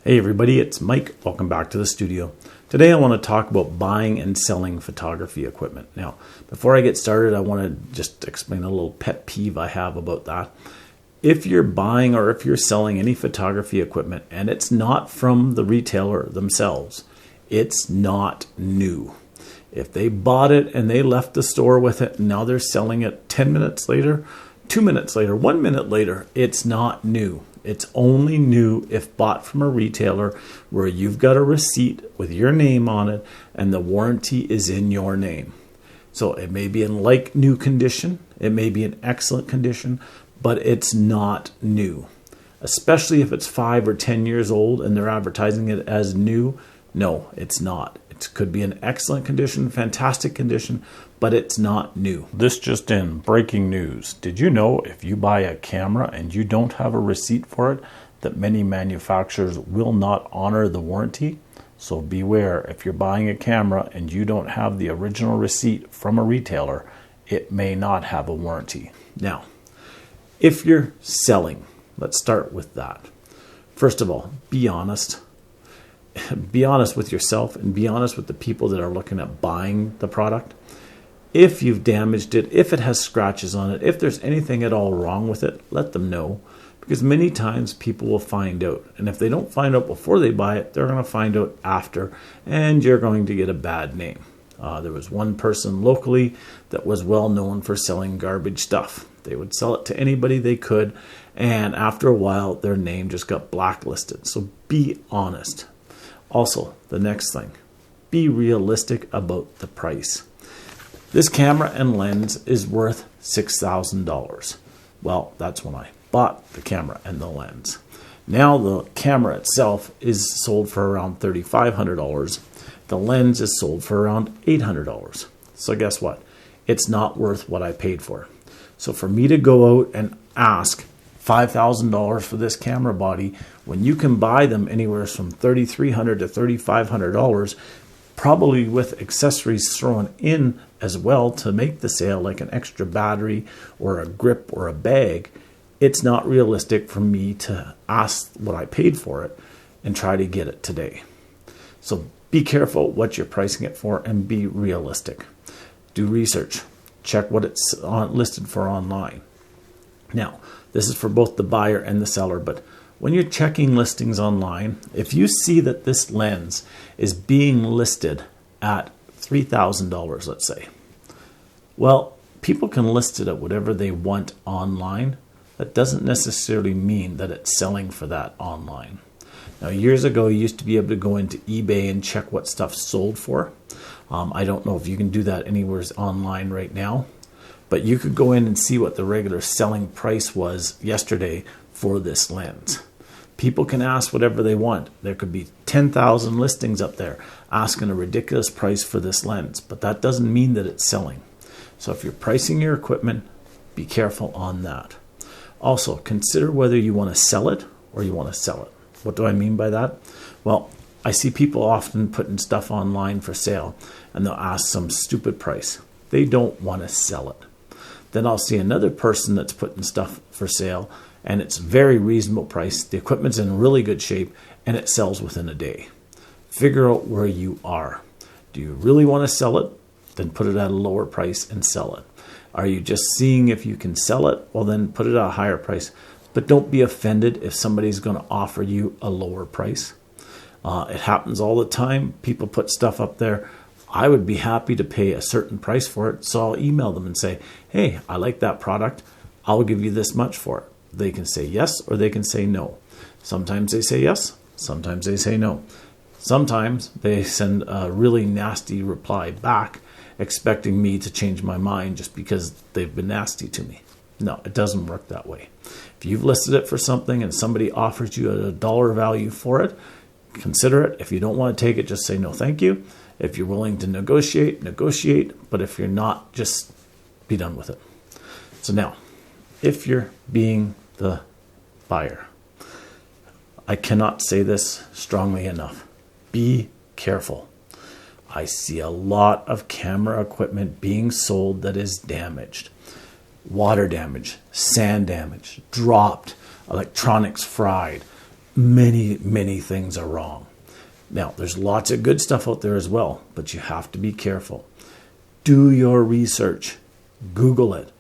Hey everybody, it's Mike. Welcome back to the studio. Today I want to talk about buying and selling photography equipment. Now, before I get started, I want to just explain a little pet peeve I have about that. If you're buying or if you're selling any photography equipment and it's not from the retailer themselves, it's not new. If they bought it and they left the store with it and now they're selling it 10 minutes later, 2 minutes later, 1 minute later, it's not new. It's only new if bought from a retailer where you've got a receipt with your name on it and the warranty is in your name. So it may be in like new condition, it may be in excellent condition, but it's not new. Especially if it's 5 or 10 years old and they're advertising it as new. No, it's not. It could be in excellent condition, fantastic condition, but it's not new. This just in, breaking news. Did you know if you buy a camera and you don't have a receipt for it, that many manufacturers will not honor the warranty? So beware, if you're buying a camera and you don't have the original receipt from a retailer, it may not have a warranty. Now, if you're selling, let's start with that. First of all, be honest. Be honest with yourself and be honest with the people that are looking at buying the product. If you've damaged it, if it has scratches on it, if there's anything at all wrong with it, let them know. Because many times people will find out. And if they don't find out before they buy it, they're going to find out after. And you're going to get a bad name. There was one person locally that was well known for selling garbage stuff. They would sell it to anybody they could. And after a while, their name just got blacklisted. So be honest. Also, the next thing, be realistic about the price. This camera and lens is worth $6,000. Well, that's when I bought the camera and the lens. Now the camera itself is sold for around $3,500. The lens is sold for around $800. So guess what? It's not worth what I paid for. So for me to go out and ask $5,000 for this camera body when you can buy them anywhere from $3,300 to $3,500, probably with accessories thrown in as well to make the sale, like an extra battery or a grip or a bag, it's not realistic for me to ask what I paid for it and try to get it today. So be careful what you're pricing it for and be realistic. Do research. Check what it's listed for online. Now, this is for both the buyer and the seller, but when you're checking listings online, if you see that this lens is being listed at $3,000, let's say, well, people can list it at whatever they want online. That doesn't necessarily mean that it's selling for that online. Now, years ago, you used to be able to go into eBay and check what stuff sold for. I don't know if you can do that anywhere online right now. But you could go in and see what the regular selling price was yesterday for this lens. People can ask whatever they want. There could be 10,000 listings up there asking a ridiculous price for this lens, but that doesn't mean that it's selling. So if you're pricing your equipment, be careful on that. Also, consider whether you want to sell it or you want to sell it. What do I mean by that? Well, I see people often putting stuff online for sale and they'll ask some stupid price. They don't want to sell it. Then I'll see another person that's putting stuff for sale and it's very reasonable price. The equipment's in really good shape and it sells within a day. Figure out where you are. Do you really want to sell it? Then put it at a lower price and sell it. Are you just seeing if you can sell it? Well, then put it at a higher price. But don't be offended if somebody's going to offer you a lower price. It happens all the time. People put stuff up there. I would be happy to pay a certain price for it, so I'll email them and say, hey, I like that product. I'll give you this much for it. They can say yes or they can say no. Sometimes they say yes. Sometimes they say no. Sometimes they send a really nasty reply back expecting me to change my mind just because they've been nasty to me. No, it doesn't work that way. If you've listed it for something and somebody offers you a dollar value for it, consider it. If you don't want to take it, just say no, thank you. If you're willing to negotiate, negotiate. But if you're not, just be done with it. So now, if you're being the buyer, I cannot say this strongly enough. Be careful. I see a lot of camera equipment being sold that is damaged. Water damage, sand damage, dropped, electronics fried, many things are wrong. Now, there's lots of good stuff out there as well, but you have to be careful. Do your research. Google it.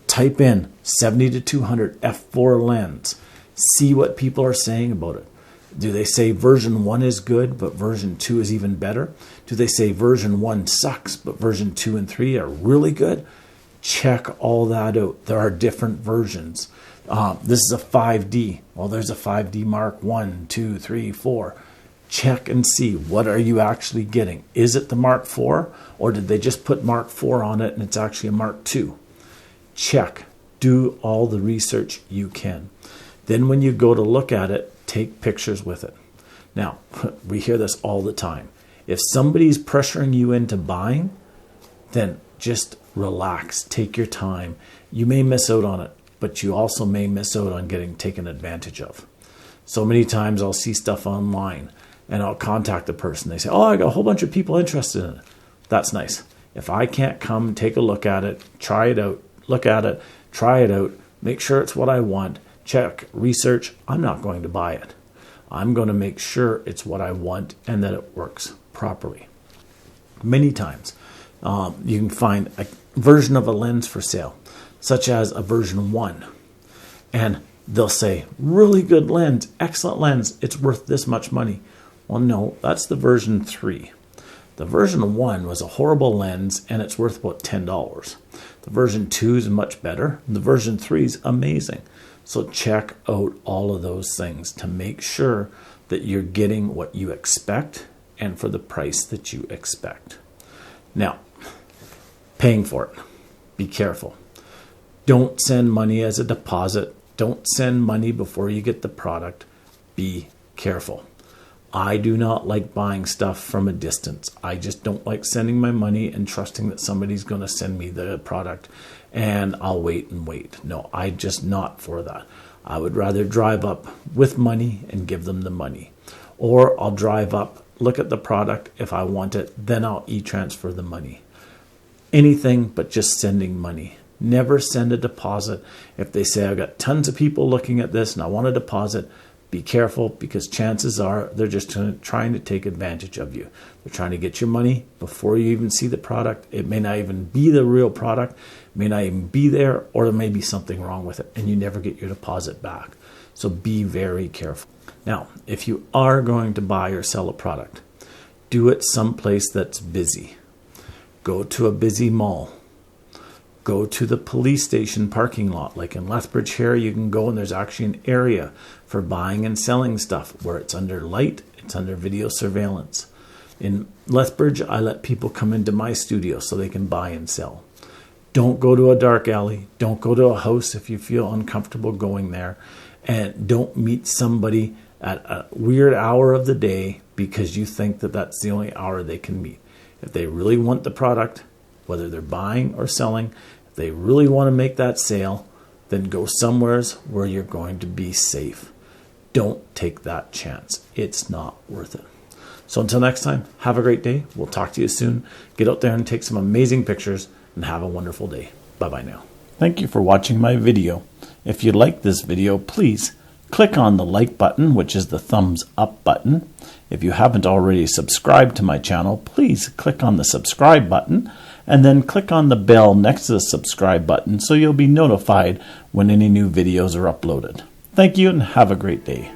Type in 70 to 200 f4 lens. See what people are saying about it. Do they say version 1 is good, but version 2 is even better? Do they say version 1 sucks, but version 2 and 3 are really good? Check all that out. There are different versions. This is a 5D. Well, there's a 5D Mark 1, 2, 3, 4. Check and see, what are you actually getting? Is it the Mark IV, or did they just put Mark IV on it and it's actually a Mark II? Check. Do all the research you can. Then when you go to look at it, take pictures with it. Now, we hear this all the time. If somebody's pressuring you into buying, then just relax. Take your time. You may miss out on it, but you also may miss out on getting taken advantage of. So many times I'll see stuff online and I'll contact the person. They say, oh, I got a whole bunch of people interested in it. That's nice. If I can't come, take a look at it, try it out, look at it, try it out, make sure it's what I want, check, research, I'm not going to buy it. I'm going to make sure it's what I want and that it works properly. Many times you can find a version of a lens for sale, such as a version 1. And they'll say, really good lens, excellent lens, it's worth this much money. Well, no, that's the version 3. The version 1 was a horrible lens and it's worth about $10. The version 2 is much better. The version 3 is amazing. So check out all of those things to make sure that you're getting what you expect and for the price that you expect. Now, paying for it. Be careful. Don't send money as a deposit. Don't send money before you get the product. Be careful. I do not like buying stuff from a distance. I just don't like sending my money and trusting that somebody's going to send me the product and I'll wait and wait. No, I'm just not for that. I would rather drive up with money and give them the money. Or I'll drive up, look at the product. If I want it, then I'll e-transfer the money. Anything but just sending money. Never send a deposit. If they say, I've got tons of people looking at this and I want a deposit, be careful, because chances are they're just trying to take advantage of you. They're trying to get your money before you even see the product. It may not even be the real product, it may not even be there, or there may be something wrong with it and you never get your deposit back. So be very careful. Now, if you are going to buy or sell a product, do it someplace that's busy. Go to a busy mall. Go to the police station parking lot. Like in Lethbridge here, you can go and there's actually an area for buying and selling stuff where it's under light, it's under video surveillance. In Lethbridge, I let people come into my studio so they can buy and sell. Don't go to a dark alley. Don't go to a house if you feel uncomfortable going there. And don't meet somebody at a weird hour of the day because you think that that's the only hour they can meet. If they really want the product, whether they're buying or selling, if they really want to make that sale, then go somewheres where you're going to be safe. Don't take that chance. It's not worth it. So until next time, have a great day. We'll talk to you soon. Get out there and take some amazing pictures and have a wonderful day. Bye-bye now. Thank you for watching my video. If you like this video, please click on the like button, which is the thumbs up button. If you haven't already subscribed to my channel, please click on the subscribe button and then click on the bell next to the subscribe button so you'll be notified when any new videos are uploaded. Thank you and have a great day.